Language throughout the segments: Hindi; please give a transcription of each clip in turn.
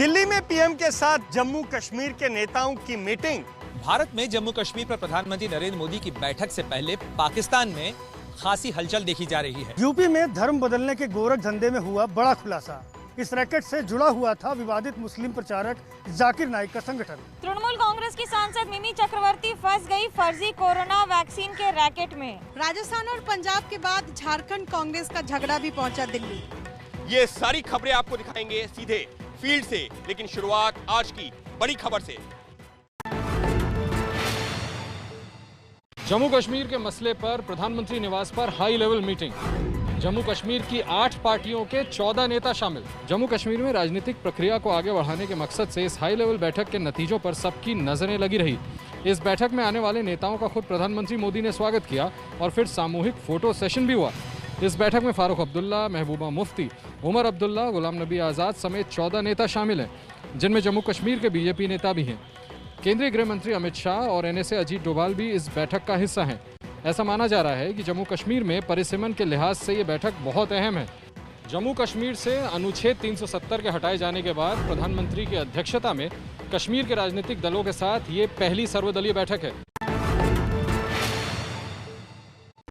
दिल्ली में पीएम के साथ जम्मू कश्मीर के नेताओं की मीटिंग। भारत में जम्मू कश्मीर पर प्रधानमंत्री नरेंद्र मोदी की बैठक से पहले पाकिस्तान में खासी हलचल देखी जा रही है। यूपी में धर्म बदलने के गोरख धंधे में हुआ बड़ा खुलासा। इस रैकेट से जुड़ा हुआ था विवादित मुस्लिम प्रचारक जाकिर नाइक का संगठन। तृणमूल कांग्रेस की सांसद मिमी चक्रवर्ती फंस गई फर्जी कोरोना वैक्सीन के रैकेट में। राजस्थान और पंजाब के बाद झारखंड कांग्रेस का झगड़ा भी पहुंचा दिल्ली। ये सारी खबरें आपको दिखाएंगे सीधे फील्ड से, लेकिन शुरुआत आज की बड़ी खबर से। जम्मू कश्मीर के मसले पर प्रधानमंत्री निवास पर high level meeting. Jammu Kashmir की 8 पार्टियों के 14 नेता शामिल। जम्मू कश्मीर में राजनीतिक प्रक्रिया को आगे बढ़ाने के मकसद से इस हाई लेवल बैठक के नतीजों पर सबकी नजरें लगी रही। इस बैठक में आने वाले नेताओं का खुद प्रधानमंत्री मोदी ने स्वागत किया और फिर सामूहिक फोटो सेशन भी हुआ। इस बैठक में फारूक अब्दुल्ला, महबूबा मुफ्ती, उमर अब्दुल्ला, गुलाम नबी आज़ाद समेत 14 नेता शामिल हैं, जिनमें जम्मू कश्मीर के बीजेपी नेता भी हैं। केंद्रीय गृह मंत्री अमित शाह और एनएसए अजीत डोभाल भी इस बैठक का हिस्सा हैं। ऐसा माना जा रहा है कि जम्मू कश्मीर में परिसीमन के लिहाज से ये बैठक बहुत अहम है। जम्मू कश्मीर से अनुच्छेद 370 के हटाए जाने के बाद प्रधानमंत्री की अध्यक्षता में कश्मीर के राजनीतिक दलों के साथ ये पहली सर्वदलीय बैठक है।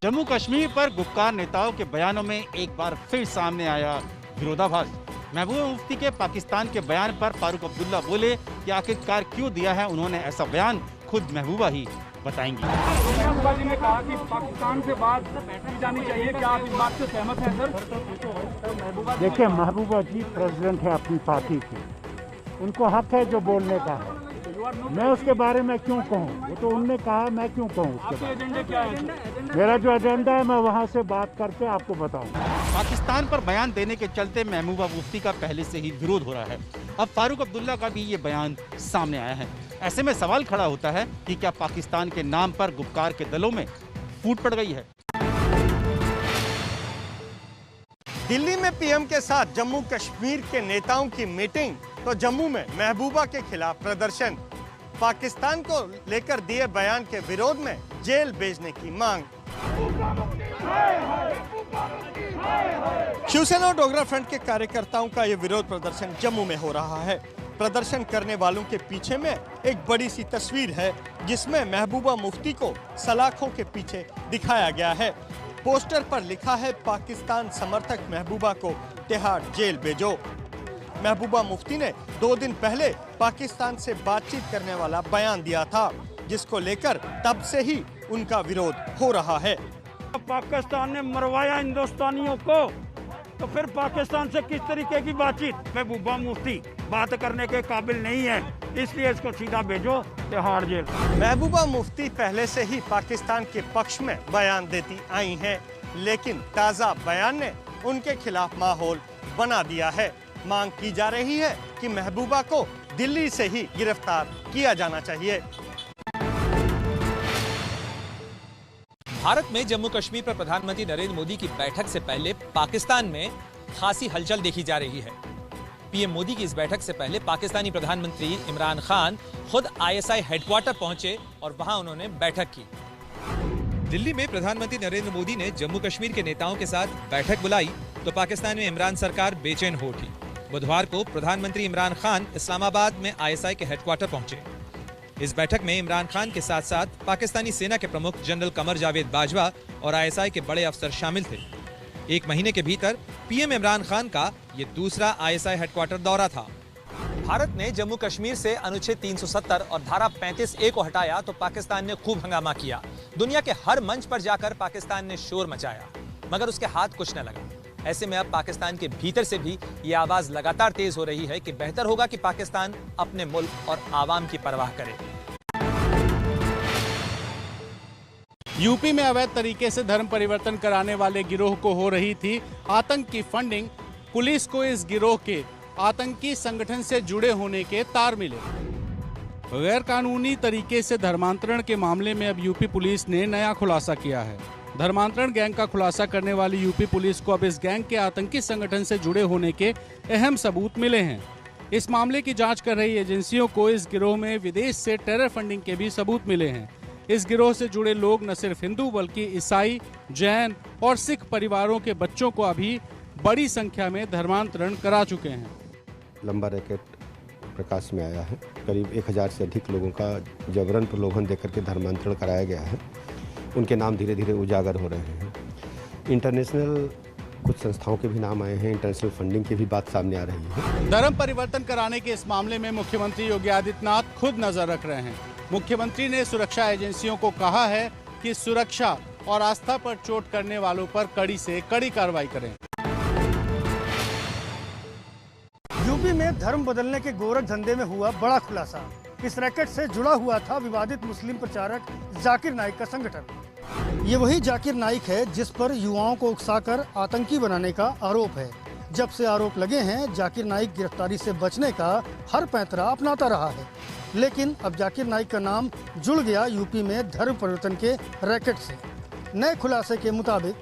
जम्मू कश्मीर पर गुपकार नेताओं के बयानों में एक बार फिर सामने आया विरोधाभास। महबूबा मुफ्ती के पाकिस्तान के बयान पर फारूक अब्दुल्ला बोले कि आखिरकार क्यों दिया है उन्होंने ऐसा बयान, खुद महबूबा ही बताएंगी। महबूबा जी ने कहा कि पाकिस्तान से बात की जानी चाहिए, क्या आप इस बात से सहमत हैं सर? देखिए, महबूबा जी प्रेसिडेंट है अपनी पार्टी के, उनको हक है जो बोलने का है। मैं उसके बारे में क्यों कहूँ? वो तो उनने कहा, मैं क्यों कहूँ उसके बारे में? एजेंडा क्या है? मेरा जो एजेंडा है मैं वहाँ से बात करके आपको बताऊँगा। पाकिस्तान पर बयान देने के चलते महबूबा मुफ्ती का पहले से ही विरोध हो रहा है। अब फारूक अब्दुल्ला का भी ये बयान सामने आया है। ऐसे में सवाल खड़ा होता है कि क्या पाकिस्तान के नाम पर गुपकार के दलों में फूट पड़ गई है? दिल्ली में पीएम के साथ जम्मू कश्मीर के नेताओं की मीटिंग, तो जम्मू में महबूबा के खिलाफ प्रदर्शन। पाकिस्तान को लेकर दिए बयान के विरोध में जेल भेजने की मांग। शिवसेना और डोगरा फ्रंट के कार्यकर्ताओं का यह विरोध प्रदर्शन जम्मू में हो रहा है। प्रदर्शन करने वालों के पीछे में एक बड़ी सी तस्वीर है, जिसमें महबूबा मुफ्ती को सलाखों के पीछे दिखाया गया है। पोस्टर पर लिखा है, पाकिस्तान समर्थक महबूबा को तिहाड़ जेल भेजो। महबूबा मुफ्ती ने 2 दिन पहले पाकिस्तान से बातचीत करने वाला बयान दिया था, जिसको लेकर तब से ही उनका विरोध हो रहा है। पाकिस्तान ने मरवाया हिंदुस्तानियों को, तो फिर पाकिस्तान से किस तरीके की बातचीत? महबूबा मुफ्ती बात करने के काबिल नहीं है, इसलिए इसको सीधा भेजो तिहाड़ जेल। महबूबा मुफ्ती पहले से ही पाकिस्तान के पक्ष में बयान देती आई हैं, लेकिन ताज़ा बयान ने उनके खिलाफ माहौल बना दिया है। मांग की जा रही है कि महबूबा को दिल्ली से ही गिरफ्तार किया जाना चाहिए। भारत में जम्मू कश्मीर पर प्रधानमंत्री नरेंद्र मोदी की बैठक से पहले पाकिस्तान में खासी हलचल देखी जा रही है। पीएम मोदी की इस बैठक से पहले पाकिस्तानी प्रधानमंत्री इमरान खान खुद आईएसआई हेडक्वार्टर पहुंचे और वहां उन्होंने बैठक की। दिल्ली में प्रधानमंत्री नरेंद्र मोदी ने जम्मू कश्मीर के नेताओं के साथ बैठक बुलाई तो पाकिस्तान में इमरान सरकार बेचैन हो उठी। बुधवार को प्रधानमंत्री इमरान खान इस्लामाबाद में आईएसआई के हेडक्वार्टर पहुंचे। इस बैठक में इमरान खान के साथ साथ पाकिस्तानी सेना के प्रमुख जनरल कमर जावेद बाजवा और आईएसआई के बड़े अफसर शामिल थे। 1 महीने के भीतर पीएम इमरान खान का ये दूसरा आईएसआई हेडक्वार्टर दौरा था। भारत ने जम्मू कश्मीर से अनुच्छेद 370 और धारा 35A को हटाया तो पाकिस्तान ने खूब हंगामा किया। दुनिया के हर मंच पर जाकर पाकिस्तान ने शोर मचाया, मगर उसके हाथ कुछ न लगा। ऐसे में अब पाकिस्तान के भीतर से भी ये आवाज लगातार तेज हो रही है कि बेहतर होगा कि पाकिस्तान अपने मुल्क और आवाम की परवाह करे। यूपी में अवैध तरीके से धर्म परिवर्तन कराने वाले गिरोह को हो रही थी आतंक की फंडिंग। पुलिस को इस गिरोह के आतंकी संगठन से जुड़े होने के तार मिले। गैर कानूनी तरीके से धर्मांतरण के मामले में अब यूपी पुलिस ने नया खुलासा किया है। धर्मांतरण गैंग का खुलासा करने वाली यूपी पुलिस को अब इस गैंग के आतंकी संगठन से जुड़े होने के अहम सबूत मिले हैं। इस मामले की जांच कर रही एजेंसियों को इस गिरोह में विदेश से टेरर फंडिंग के भी सबूत मिले हैं। इस गिरोह से जुड़े लोग न सिर्फ हिंदू बल्कि ईसाई, जैन और सिख परिवारों के बच्चों को अभी बड़ी संख्या में धर्मांतरण करा चुके हैं। लंबा रैकेट प्रकाश में आया है। करीब 1000 से अधिक लोगों का जबरन प्रलोभन देकर के धर्मांतरण कराया गया है। उनके नाम धीरे धीरे उजागर हो रहे हैं। इंटरनेशनल कुछ संस्थाओं के भी नाम आए हैं, इंटरनेशनल फंडिंग की भी बात सामने आ रही है। धर्म परिवर्तन कराने के इस मामले में मुख्यमंत्री योगी आदित्यनाथ खुद नजर रख रहे हैं। मुख्यमंत्री ने सुरक्षा एजेंसियों को कहा है कि सुरक्षा और आस्था पर चोट करने वालों पर कड़ी से कड़ी कार्रवाई करें। यूपी में धर्म बदलने के गोरख धंधे में हुआ बड़ा खुलासा। इस रैकेट से जुड़ा हुआ था विवादित मुस्लिम प्रचारक जाकिर नाइक का संगठन। ये वही जाकिर नाइक है जिस पर युवाओं को उकसाकर आतंकी बनाने का आरोप है। जब से आरोप लगे हैं, जाकिर नाइक गिरफ्तारी से बचने का हर पैंतरा अपनाता रहा है। लेकिन अब जाकिर नाइक का नाम जुड़ गया यूपी में धर्म परिवर्तन के रैकेट से। नए खुलासे के मुताबिक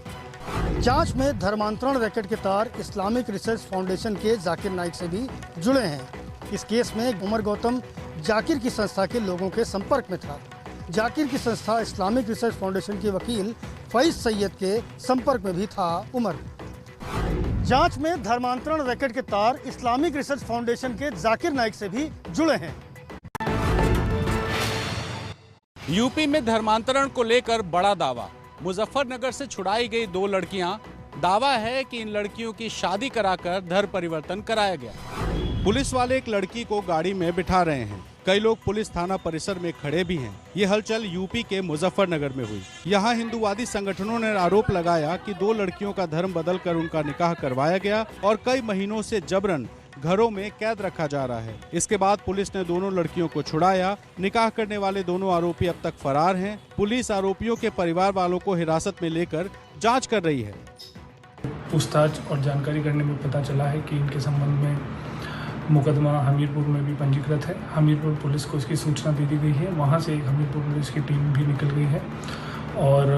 जांच में धर्मांतरण रैकेट के तार इस्लामिक रिसर्च फाउंडेशन के जाकिर नाइक से भी जुड़े हैं। इस केस में उमर गौतम जाकिर की संस्था के लोगों के संपर्क में था। जाकिर की संस्था इस्लामिक रिसर्च फाउंडेशन के वकील फैज सैयद के संपर्क में भी था उमर। जांच में धर्मांतरण रैकेट के तार इस्लामिक रिसर्च फाउंडेशन के जाकिर नाइक से भी जुड़े हैं। यूपी में धर्मांतरण को लेकर बड़ा दावा। मुजफ्फरनगर से छुड़ाई गई 2 लड़कियां, दावा है कि इन लड़कियों की शादी कराकर धर्म परिवर्तन कराया गया। पुलिस वाले एक लड़की को गाड़ी में बिठा रहे हैं। कई लोग पुलिस थाना परिसर में खड़े भी हैं। ये हलचल यूपी के मुजफ्फरनगर में हुई। यहाँ हिंदूवादी संगठनों ने आरोप लगाया कि 2 लड़कियों का धर्म बदलकर उनका निकाह करवाया गया और कई महीनों से जबरन घरों में कैद रखा जा रहा है। इसके बाद पुलिस ने दोनों लड़कियों को छुड़ाया। निकाह करने वाले दोनों आरोपी अब तक फरार हैं। पुलिस आरोपियों के परिवार वालों को हिरासत में लेकर जांच कर रही है। पूछताछ और जानकारी करने में पता चला है कि इनके संबंध में मुकदमा हमीरपुर में भी पंजीकृत है। हमीरपुर पुलिस को इसकी सूचना दे दी गई है। वहाँ से एक हमीरपुर पुलिस की टीम भी निकल गई है और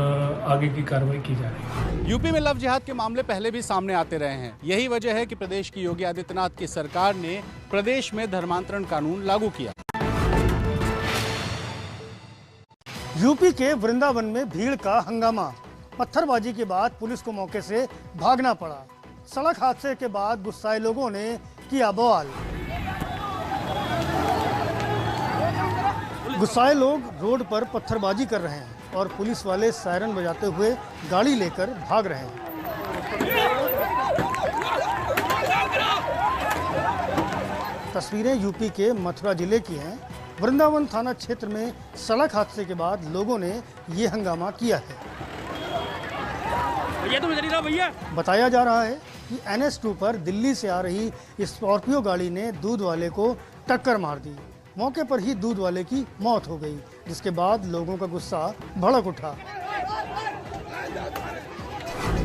आगे की कार्रवाई की जा रही है। यूपी में लव जिहाद के मामले पहले भी सामने आते रहे हैं। यही वजह है कि प्रदेश की योगी आदित्यनाथ की सरकार ने प्रदेश में धर्मांतरण कानून लागू किया। यूपी के वृंदावन में भीड़ का हंगामा। पत्थरबाजी के बाद पुलिस को मौके से भागना पड़ा। सड़क हादसे के बाद गुस्साए लोगों ने किया बवाल। गुस्साए लोग रोड पर पत्थरबाजी कर रहे हैं और पुलिस वाले सायरन बजाते हुए गाड़ी लेकर भाग रहे हैं। तस्वीरें यूपी के मथुरा जिले की हैं। वृंदावन थाना क्षेत्र में सड़क हादसे के बाद लोगों ने ये हंगामा किया है। भैया बताया जा रहा है कि NH2 पर दिल्ली से आ रही स्कॉर्पियो गाड़ी ने दूध वाले को टक्कर मार दी। मौके पर ही दूध वाले की मौत हो गई, जिसके बाद लोगों का गुस्सा भड़क उठा।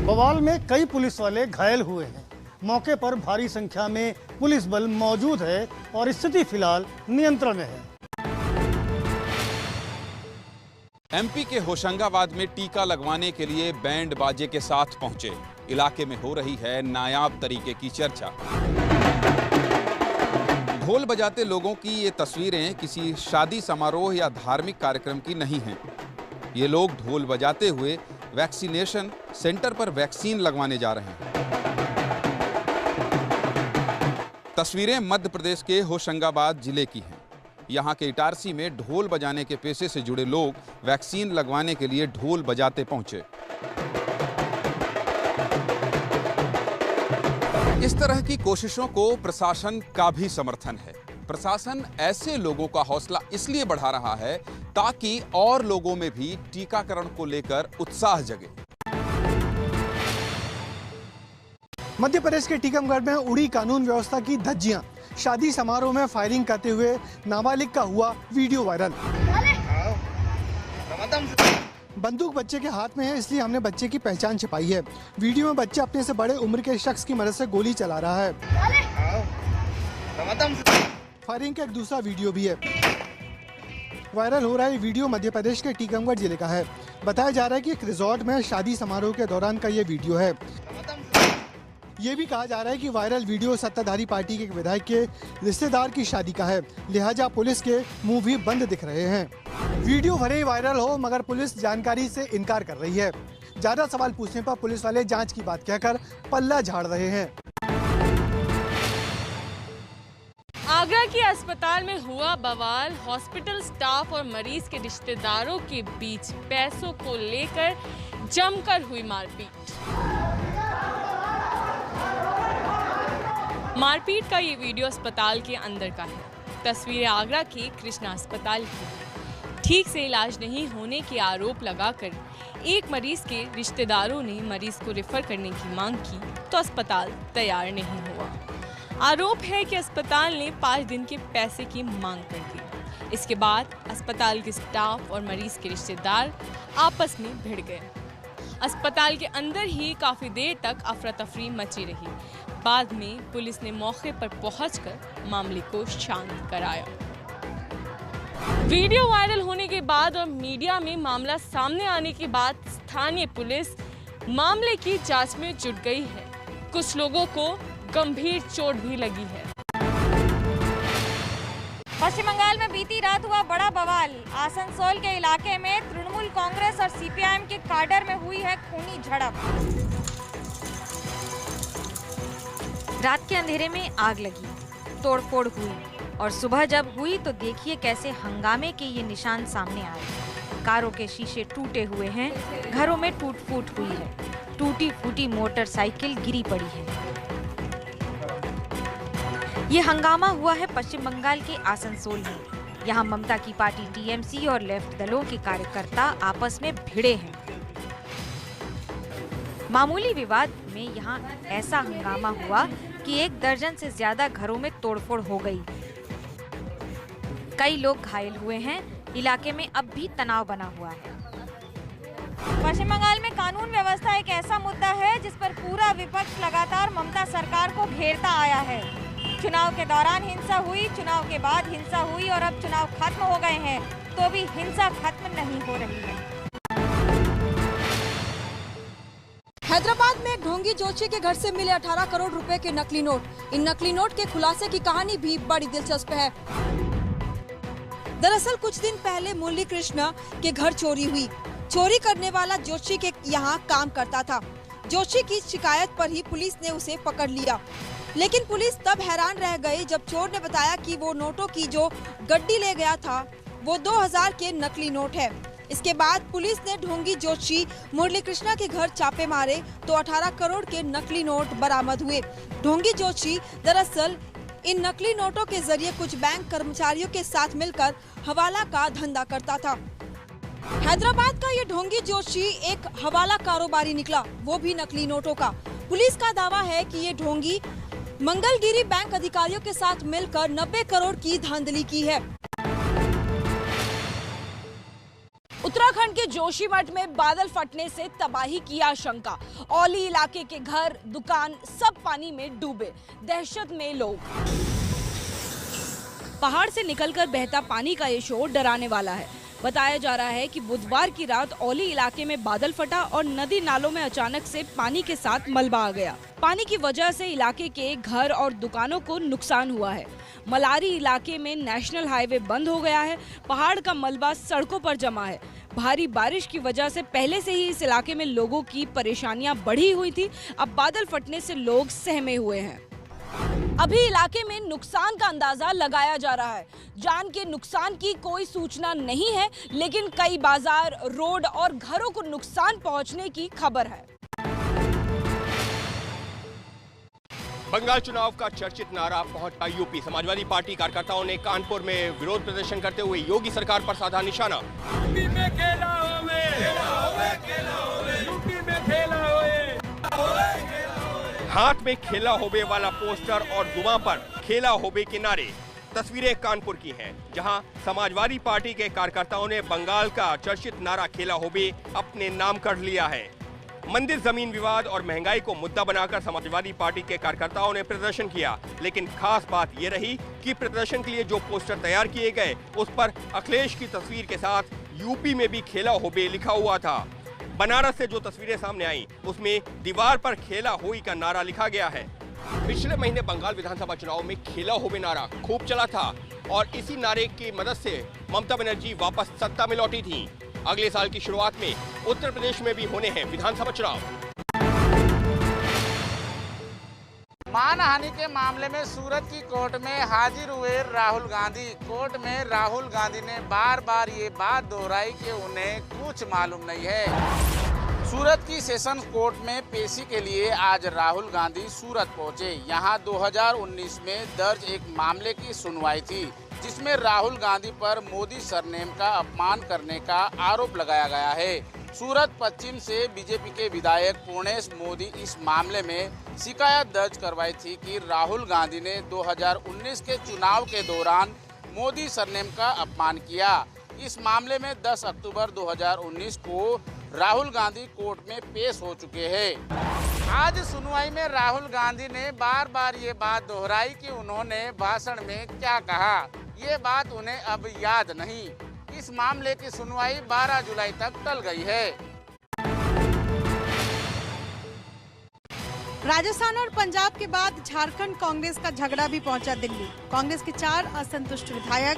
बवाल में कई पुलिस वाले घायल हुए हैं। मौके पर भारी संख्या में पुलिस बल मौजूद है और स्थिति फिलहाल नियंत्रण में है। MP के होशंगाबाद में टीका लगवाने के लिए बैंड बाजे के साथ पहुंचे। इलाके में हो रही है नायाब तरीके की चर्चा। ढोल बजाते लोगों की ये तस्वीरें किसी शादी समारोह या धार्मिक कार्यक्रम की नहीं हैं। ये लोग ढोल बजाते हुए वैक्सीनेशन सेंटर पर वैक्सीन लगवाने जा रहे हैं। तस्वीरें मध्य प्रदेश के होशंगाबाद जिले की हैं। यहाँ के इटारसी में ढोल बजाने के पेशे से जुड़े लोग वैक्सीन लगवाने के लिए ढोल बजाते पहुंचे। इस तरह की कोशिशों को प्रशासन का भी समर्थन है। प्रशासन ऐसे लोगों का हौसला इसलिए बढ़ा रहा है ताकि और लोगों में भी टीकाकरण को लेकर उत्साह जगे। मध्य प्रदेश के टीकमगढ़ में उड़ी कानून व्यवस्था की धज्जियां। शादी समारोह में फायरिंग करते हुए नाबालिग का हुआ वीडियो वायरल। बंदूक बच्चे के हाथ में है, इसलिए हमने बच्चे की पहचान छिपाई है। वीडियो में बच्चा अपने से बड़े उम्र के शख्स की मदद से गोली चला रहा है। फायरिंग का एक दूसरा वीडियो भी है। वायरल हो रहा है वीडियो मध्य प्रदेश के टीकमगढ़ जिले का है। बताया जा रहा है कि एक रिजॉर्ट में शादी समारोह के दौरान का ये वीडियो है। ये भी कहा जा रहा है कि वायरल वीडियो सत्ताधारी पार्टी के विधायक के रिश्तेदार की शादी का है, लिहाजा पुलिस के मुंह भी बंद दिख रहे हैं। वीडियो भले ही वायरल हो मगर पुलिस जानकारी से इनकार कर रही है। ज्यादा सवाल पूछने पर पुलिस वाले जांच की बात कहकर पल्ला झाड़ रहे हैं। आगरा कि अस्पताल में हुआ बवाल, हॉस्पिटल स्टाफ और मरीज के रिश्तेदारों के बीच पैसों को लेकर जमकर हुई मारपीट। मारपीट का ये वीडियो अस्पताल के अंदर का है। तस्वीरें आगरा के कृष्णा अस्पताल की। ठीक से इलाज नहीं होने के आरोप लगाकर एक मरीज के रिश्तेदारों ने मरीज को रेफर करने की मांग की तो अस्पताल तैयार नहीं हुआ। आरोप है कि अस्पताल ने 5 दिन के पैसे की मांग कर दी। इसके बाद अस्पताल के स्टाफ और मरीज के रिश्तेदार आपस में भिड़ गए। अस्पताल के अंदर ही काफी देर तक अफरा तफरी मची रही। बाद में पुलिस ने मौके पर पहुंचकर मामले को शांत कराया। वीडियो वायरल होने के बाद और मीडिया में मामला सामने आने के बाद स्थानीय पुलिस मामले की जांच में जुट गई है। कुछ लोगों को गंभीर चोट भी लगी है। पश्चिम बंगाल में बीती रात हुआ बड़ा बवाल। आसनसोल के इलाके में तृणमूल कांग्रेस और सीपीआईएम के काडर में हुई है खूनी झड़प। रात के अंधेरे में आग लगी, तोड़फोड़ हुई और सुबह जब हुई तो देखिए कैसे हंगामे के ये निशान सामने आए। कारों के शीशे टूटे हुए हैं, घरों में टूट फूट हुई है, टूटी फूटी मोटरसाइकिल गिरी पड़ी है। ये हंगामा हुआ है पश्चिम बंगाल के आसनसोल में। यहाँ ममता की पार्टी टीएमसी और लेफ्ट दलों के कार्यकर्ता आपस में भिड़े हैं। मामूली विवाद में यहाँ ऐसा हंगामा हुआ कि 1 दर्जन से ज्यादा घरों में तोड़फोड़ हो गई। कई लोग घायल हुए हैं। इलाके में अब भी तनाव बना हुआ है। पश्चिम बंगाल में कानून व्यवस्था एक ऐसा मुद्दा है जिस पर पूरा विपक्ष लगातार ममता सरकार को घेरता आया है। चुनाव के दौरान हिंसा हुई, चुनाव के बाद हिंसा हुई और अब चुनाव खत्म हो गए हैं तो भी हिंसा खत्म नहीं हो रही है। हैदराबाद में ढोंगी जोशी के घर से मिले 18 करोड़ रुपए के नकली नोट। इन नकली नोट के खुलासे की कहानी भी बड़ी दिलचस्प है। दरअसल कुछ दिन पहले मुरली कृष्णा के घर चोरी हुई। चोरी करने वाला जोशी के यहाँ काम करता था। जोशी की शिकायत पर ही पुलिस ने उसे पकड़ लिया, लेकिन पुलिस तब हैरान रह गई जब चोर ने बताया कि वो नोटों की जो गड्डी ले गया था वो 2000 के नकली नोट है। इसके बाद पुलिस ने ढोंगी जोशी मुरली कृष्णा के घर छापे मारे तो 18 करोड़ के नकली नोट बरामद हुए। ढोंगी जोशी दरअसल इन नकली नोटों के जरिए कुछ बैंक कर्मचारियों के साथ मिलकर हवाला का धंधा करता था। हैदराबाद का ये ढोंगी जोशी एक हवाला कारोबारी निकला, वो भी नकली नोटों का। पुलिस का दावा है कि ये ढोंगी मंगलगिरी बैंक अधिकारियों के साथ मिलकर 90 करोड़ की धांधली की है। उत्तराखंड के जोशीमठ में बादल फटने से तबाही की आशंका। औली इलाके के घर, दुकान सब पानी में डूबे। दहशत में लोग। पहाड़ से निकलकर बहता पानी का ये शो डराने वाला है। बताया जा रहा है कि बुधवार की रात औली इलाके में बादल फटा और नदी नालों में अचानक से पानी के साथ मलबा आ गया। पानी की वजह से इलाके के घर और दुकानों को नुकसान हुआ है। मलारी इलाके में नेशनल हाईवे बंद हो गया है। पहाड़ का मलबा सड़कों पर जमा है। भारी बारिश की वजह से पहले से ही इस इलाके में लोगों की परेशानियां बढ़ी हुई थी। अब बादल फटने से लोग सहमे हुए हैं। अभी इलाके में नुकसान का अंदाजा लगाया जा रहा है। जान के नुकसान की कोई सूचना नहीं है, लेकिन कई बाजार, रोड और घरों को नुकसान पहुंचने की खबर है। बंगाल चुनाव का चर्चित नारा पहुंचा यूपी। समाजवादी पार्टी कार्यकर्ताओं ने कानपुर में विरोध प्रदर्शन करते हुए योगी सरकार पर साधा निशाना। यूपी में खेला होवे, यूपी में खेला होवे। हाथ में खेला होबे वाला पोस्टर और दुआ पर खेला होबे के नारे। तस्वीरें कानपुर की हैं, जहां समाजवादी पार्टी के कार्यकर्ताओं ने बंगाल का चर्चित नारा खेला होबे अपने नाम कर लिया है। मंदिर जमीन विवाद और महंगाई को मुद्दा बनाकर समाजवादी पार्टी के कार्यकर्ताओं ने प्रदर्शन किया, लेकिन खास बात ये रही कि प्रदर्शन के लिए जो पोस्टर तैयार किए गए उस पर अखिलेश की तस्वीर के साथ यूपी में भी खेला होबे लिखा हुआ था। बनारस से जो तस्वीरें सामने आई उसमें दीवार पर खेला होई का नारा लिखा गया है। पिछले महीने बंगाल विधानसभा चुनाव में खेला होबे नारा खूब चला था और इसी नारे की मदद से ममता बनर्जी वापस सत्ता में लौटी थी। अगले साल की शुरुआत में उत्तर प्रदेश में भी होने हैं विधानसभा चुनाव। मानहानि के मामले में सूरत की कोर्ट में हाजिर हुए राहुल गांधी। कोर्ट में राहुल गांधी ने बार बार ये बात दोहराई कि उन्हें कुछ मालूम नहीं है। सूरत की सेशंस कोर्ट में पेशी के लिए आज राहुल गांधी सूरत पहुंचे। यहां 2019 में दर्ज एक मामले की सुनवाई थी, जिसमें राहुल गांधी पर मोदी सरनेम का अपमान करने का आरोप लगाया गया है। सूरत पश्चिम से बीजेपी के विधायक पूर्णेश मोदी इस मामले में शिकायत दर्ज करवाई थी कि राहुल गांधी ने 2019 के चुनाव के दौरान मोदी सरनेम का अपमान किया। इस मामले में 10 अक्टूबर 2019 को राहुल गांधी कोर्ट में पेश हो चुके हैं। आज सुनवाई में राहुल गांधी ने बार बार ये बात दोहराई कि उन्होंने भाषण में क्या कहा। ये बात उन्हें अब याद नहीं। इस मामले की सुनवाई 12 जुलाई तक टल गई है। राजस्थान और पंजाब के बाद झारखंड कांग्रेस का झगड़ा भी पहुंचा दिल्ली। कांग्रेस के 4 असंतुष्ट विधायक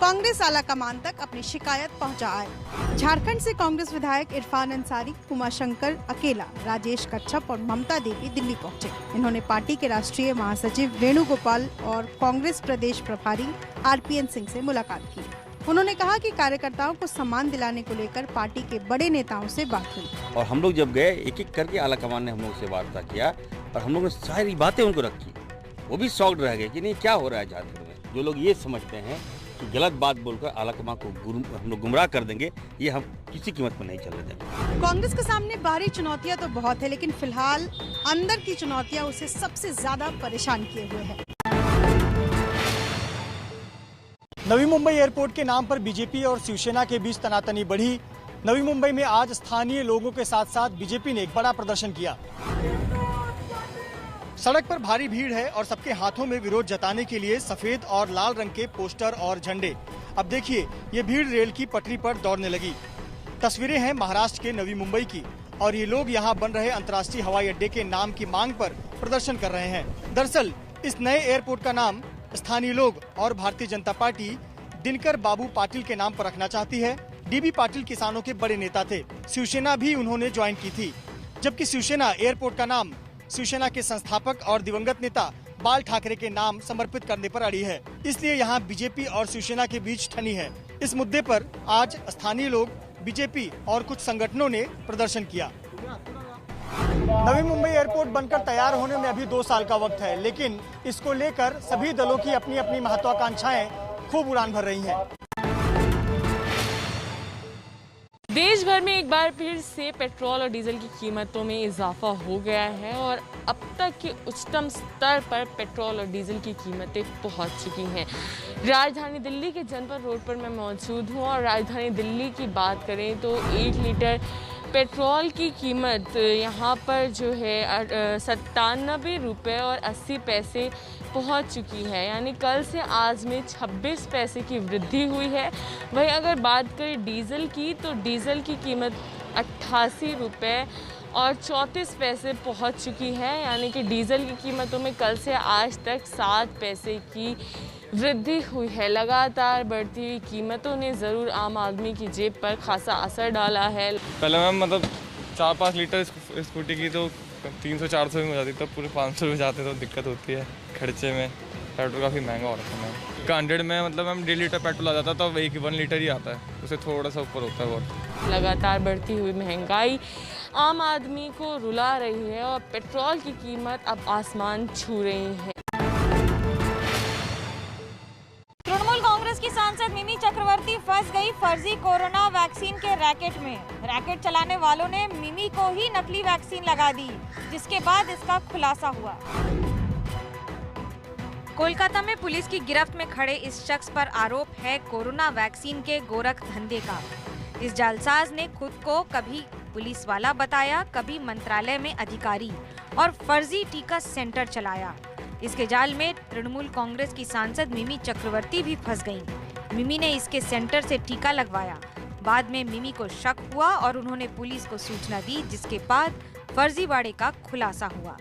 कांग्रेस आलाकमान तक अपनी शिकायत पहुंचाए। झारखंड से कांग्रेस विधायक इरफान अंसारी, उमाशंकर अकेला, राजेश कच्छप और ममता देवी दिल्ली पहुंचे। इन्होंने पार्टी के राष्ट्रीय महासचिव वेणुगोपाल और कांग्रेस प्रदेश प्रभारी आरपीएन सिंह से मुलाकात की। उन्होंने कहा कि कार्यकर्ताओं को सम्मान दिलाने को लेकर पार्टी के बड़े नेताओं से बात हुई। और हम लोग जब गए, एक एक करके आलाकमान ने हम लोग से वार्ता किया और हम लोगों ने सारी बातें उनको रखी। वो भी शॉक्ड रह गए कि नहीं क्या हो रहा है झारखंड में। जो लोग ये समझते हैं कि गलत बात बोलकर आलाकमान को हम लोग गुमराह कर देंगे, ये हम किसी कीमत पर नहीं चलने देंगे। कांग्रेस के सामने बाहरी चुनौतियां तो बहुत है, लेकिन फिलहाल अंदर की चुनौतियां उसे सबसे ज्यादा परेशान किए हुए है। नवी मुंबई एयरपोर्ट के नाम पर बीजेपी और शिवसेना के बीच तनातनी बढ़ी। नवी मुंबई में आज स्थानीय लोगों के साथ साथ बीजेपी ने एक बड़ा प्रदर्शन किया। सड़क पर भारी भीड़ है और सबके हाथों में विरोध जताने के लिए सफेद और लाल रंग के पोस्टर और झंडे। अब देखिए, ये भीड़ रेल की पटरी पर दौड़ने लगी। तस्वीरें हैं महाराष्ट्र के नवी मुंबई की और ये लोग यहाँ बन रहे अंतर्राष्ट्रीय हवाई अड्डे के नाम की मांग पर प्रदर्शन कर रहे हैं। दरअसल इस नए एयरपोर्ट का नाम स्थानीय लोग और भारतीय जनता पार्टी दिनकर बाबू पाटिल के नाम पर रखना चाहती है। डीबी पाटिल किसानों के बड़े नेता थे। शिवसेना भी उन्होंने ज्वाइन की थी, जबकि शिवसेना एयरपोर्ट का नाम शिवसेना के संस्थापक और दिवंगत नेता बाल ठाकरे के नाम समर्पित करने पर अड़ी है। इसलिए यहाँ बीजेपी और शिवसेना के बीच ठनी है। इस मुद्दे पर आज स्थानीय लोग, बीजेपी और कुछ संगठनों ने प्रदर्शन किया। नवी मुंबई एयरपोर्ट बनकर तैयार होने में अभी 2 साल का वक्त है, लेकिन इसको लेकर सभी दलों की अपनी अपनी महत्वाकांक्षाएं खूब उड़ान भर रही हैं। देश भर में एक बार फिर से पेट्रोल और डीजल की कीमतों में इजाफा हो गया है और अब तक के उच्चतम स्तर पर पेट्रोल और डीजल की कीमतें पहुंच चुकी हैं। राजधानी दिल्ली के जनपद रोड पर मैं मौजूद हूं और राजधानी दिल्ली की बात करें तो 1 लीटर पेट्रोल की कीमत यहाँ पर जो है 97 रुपये और 80 पैसे पहुँच चुकी है। यानी कल से आज में 26 पैसे की वृद्धि हुई है। वहीं अगर बात करें डीजल की तो डीजल की कीमत 88 रुपये और 34 पैसे पहुँच चुकी है। यानी कि डीजल की कीमतों में कल से आज तक 7 पैसे की वृद्धि हुई है। लगातार बढ़ती हुई कीमतों ने ज़रूर आम आदमी की जेब पर खासा असर डाला है। पहले मैम मतलब 4-5 लीटर स्कूटी की तो 300-400 में हो जाती, तब पूरे 500 में जाते तो दिक्कत होती है खर्चे में। पेट्रोल काफ़ी महंगा हो रहा है मैम। 100 में मतलब मैम 1.5 लीटर पेट्रोल आ जाता तो 1 लीटर ही आता है, उससे थोड़ा सा ऊपर होता है बहुत। लगातार बढ़ती हुई महंगाई आम आदमी को रुला रही है और पेट्रोल की कीमत अब आसमान छू रही है। तृणमूल कांग्रेस की सांसद मिमी चक्रवर्ती फंस गई फर्जी कोरोना वैक्सीन के रैकेट में। रैकेट चलाने वालों ने मिमी को ही नकली वैक्सीन लगा दी, जिसके बाद इसका खुलासा हुआ। कोलकाता में पुलिस की गिरफ्त में खड़े इस शख्स पर आरोप है कोरोना वैक्सीन के गोरख धंधे का। इस जालसाज ने खुद को कभी पुलिस वाला बताया, कभी मंत्रालय में अधिकारी और फर्जी टीका सेंटर चलाया। इसके जाल में तृणमूल कांग्रेस की सांसद मिमी चक्रवर्ती भी फंस गईं। मिमी ने इसके सेंटर से टीका लगवाया। बाद में मिमी को शक हुआ और उन्होंने पुलिस को सूचना दी, जिसके बाद फर्जीवाड़े का खुलासा हुआ।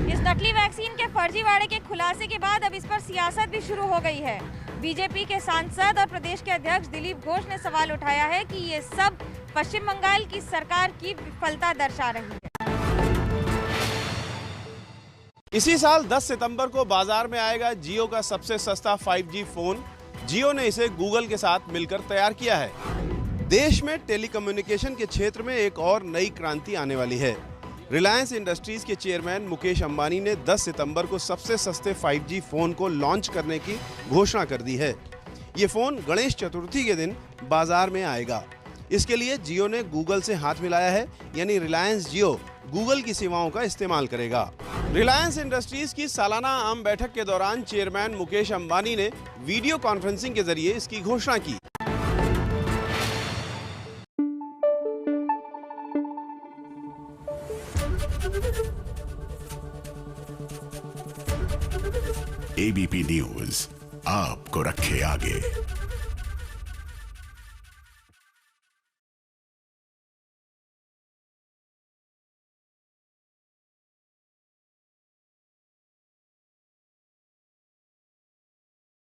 इस नकली वैक्सीन के फर्जीवाड़े के खुलासे के बाद अब इस पर सियासत भी शुरू हो गई है। बीजेपी के सांसद और प्रदेश के अध्यक्ष दिलीप घोष ने सवाल उठाया है कि ये सब पश्चिम बंगाल की सरकार की विफलता दर्शा रही है। इसी साल 10 सितंबर को बाजार में आएगा जियो का सबसे सस्ता 5G फोन। जियो ने इसे गूगल के साथ मिलकर तैयार किया है। देश में टेलीकम्युनिकेशन के क्षेत्र में एक और नई क्रांति आने वाली है। रिलायंस इंडस्ट्रीज के चेयरमैन मुकेश अंबानी ने 10 सितंबर को सबसे सस्ते 5G फोन को लॉन्च करने की घोषणा कर दी है। ये फोन गणेश चतुर्थी के दिन बाजार में आएगा। इसके लिए जियो ने गूगल से हाथ मिलाया है, यानी रिलायंस जियो गूगल की सेवाओं का इस्तेमाल करेगा। रिलायंस इंडस्ट्रीज की सालाना आम बैठक के दौरान चेयरमैन मुकेश अंबानी ने वीडियो कॉन्फ्रेंसिंग के जरिए इसकी घोषणा की। ABP न्यूज आपको रखे आगे।